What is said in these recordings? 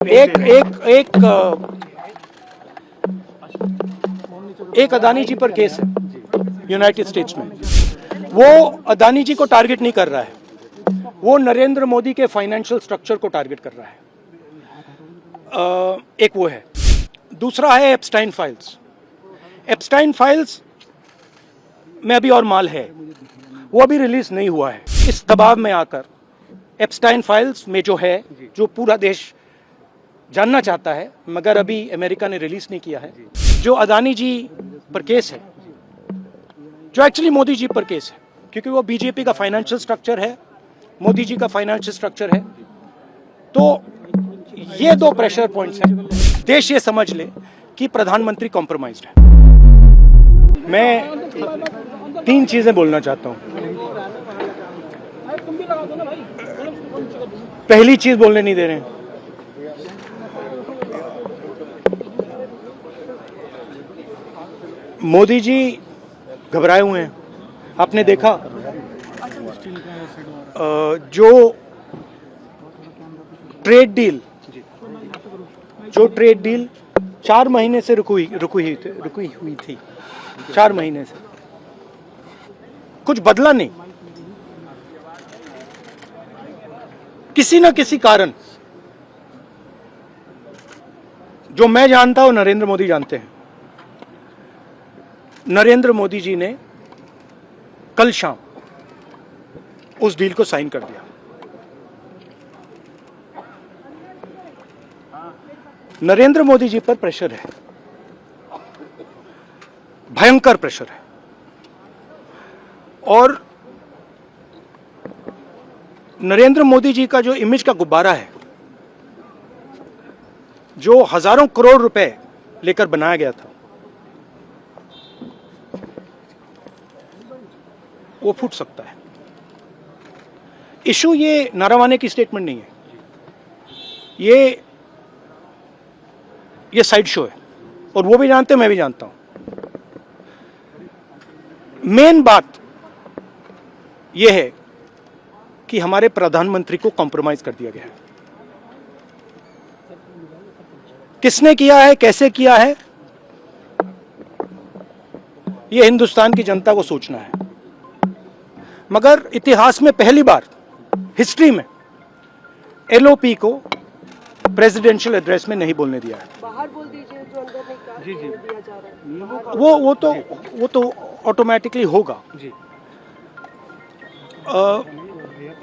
एक अदानी जी पर केस है यूनाइटेड स्टेट्स में। वो अदानी जी को टारगेट नहीं कर रहा है, वो नरेंद्र मोदी के फाइनेंशियल स्ट्रक्चर को टारगेट कर रहा है। एक वो है, दूसरा है एप्स्टाइन फाइल्स। एप्स्टाइन फाइल्स में अभी और माल है, वो अभी रिलीज नहीं हुआ है। इस दबाव में आकर एप्स्टाइन फाइल्स में जो पूरा देश जानना चाहता है, मगर अभी अमेरिका ने रिलीज नहीं किया है, जो अदानी जी पर केस है, जो एक्चुअली मोदी जी पर केस है, क्योंकि वो बीजेपी का फाइनेंशियल स्ट्रक्चर है, मोदी जी का फाइनेंशियल स्ट्रक्चर है। तो ये दो प्रेशर पॉइंट्स हैं। देश ये समझ ले कि प्रधानमंत्री कॉम्प्रोमाइज्ड है। मैं तीन चीजें बोलना चाहता हूं। पहली चीज बोलने नहीं दे रहे हैं। मोदी जी घबराए हुए हैं। आपने देखा जो ट्रेड डील 4 महीने से रुकी हुई थी 4 महीने से कुछ बदला नहीं। किसी न किसी कारण, जो मैं जानता हूं नरेंद्र मोदी जानते हैं, नरेंद्र मोदी जी ने कल शाम उस डील को साइन कर दिया। नरेंद्र मोदी जी पर प्रेशर है, भयंकर प्रेशर है। और नरेंद्र मोदी जी का जो इमेज का गुब्बारा है, जो हजारों करोड़ रुपए लेकर बनाया गया था, वो फूट सकता है। इशू ये नारावाने की स्टेटमेंट नहीं है, ये साइड शो है, और वो भी जानते हैं, मैं भी जानता हूं। मेन बात यह है कि हमारे प्रधानमंत्री को कॉम्प्रोमाइज कर दिया गया है। किसने किया है, कैसे किया है, यह हिंदुस्तान की जनता को सोचना है। मगर इतिहास में पहली बार हिस्ट्री में एलओपी को प्रेसिडेंशियल एड्रेस में नहीं बोलने दिया है। बाहर बोल दीजिए, जो अंदर नहीं कहा दिया जा रहा है। वो तो ऑटोमेटिकली होगा जी।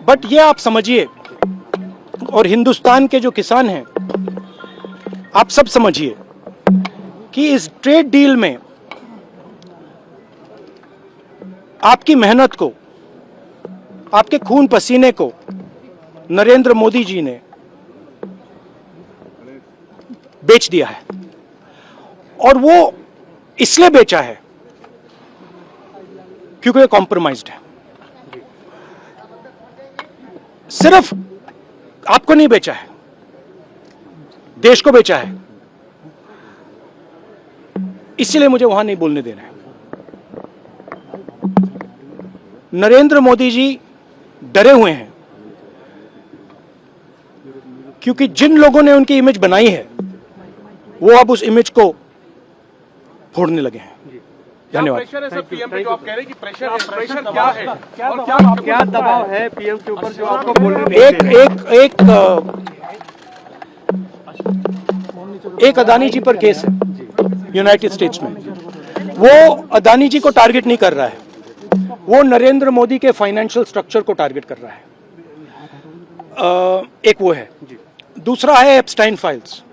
बट ये आप समझिए, और हिंदुस्तान के जो किसान हैं, आप सब समझिए कि इस ट्रेड डील में आपकी मेहनत को, आपके खून पसीने को नरेंद्र मोदी जी ने बेच दिया है। और वो इसलिए बेचा है क्योंकि ये कॉम्प्रोमाइज्ड है। सिर्फ आपको नहीं बेचा है, देश को बेचा है। इसीलिए मुझे वहां नहीं बोलने देना है। नरेंद्र मोदी जी डरे हुए हैं, क्योंकि जिन लोगों ने उनकी इमेज बनाई है, वो अब उस इमेज को फोड़ने लगे हैं। धन्यवाद। प्रेशर है सर पीएम पे, जो आप कह रहे हैं कि प्रेशर है, प्रेशर क्या है और क्या दबाव है पीएम के ऊपर, जो आपको बोलने एक अदानी जी पर केस है यूनाइटेड स्टेट्स में। वो अदानी जी को टारगेट नहीं कर रहा है, वो नरेंद्र मोदी के फाइनेंशियल स्ट्रक्चर को टारगेट कर रहा है। एक वो है, दूसरा है एप्स्टाइन फाइल्स।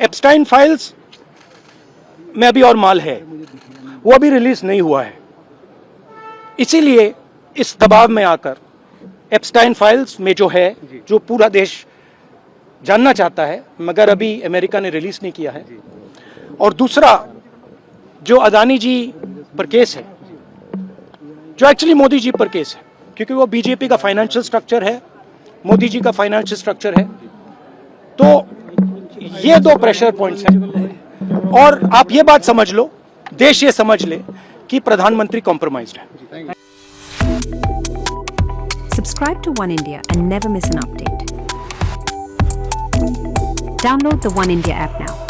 एप्स्टाइन फाइल्स में अभी और माल है, वो अभी रिलीज नहीं हुआ है। इसीलिए इस दबाव में आकर एप्स्टाइन फाइल्स में जो पूरा देश जानना चाहता है, मगर अभी अमेरिका ने रिलीज नहीं किया है। और दूसरा जो अदानी जी पर केस है, जो एक्चुअली मोदी जी पर केस है, क्योंकि वो बीजेपी का फाइनेंशियल स्ट्रक्चर है, मोदी जी का फाइनेंशियल स्ट्रक्चर है। तो ये दो प्रेशर पॉइंट्स हैं। और आप ये बात समझ लो, देश ये समझ ले कि प्रधानमंत्री कॉम्प्रोमाइज्ड है। Subscribe to One India and never miss an update. Download the One India app now.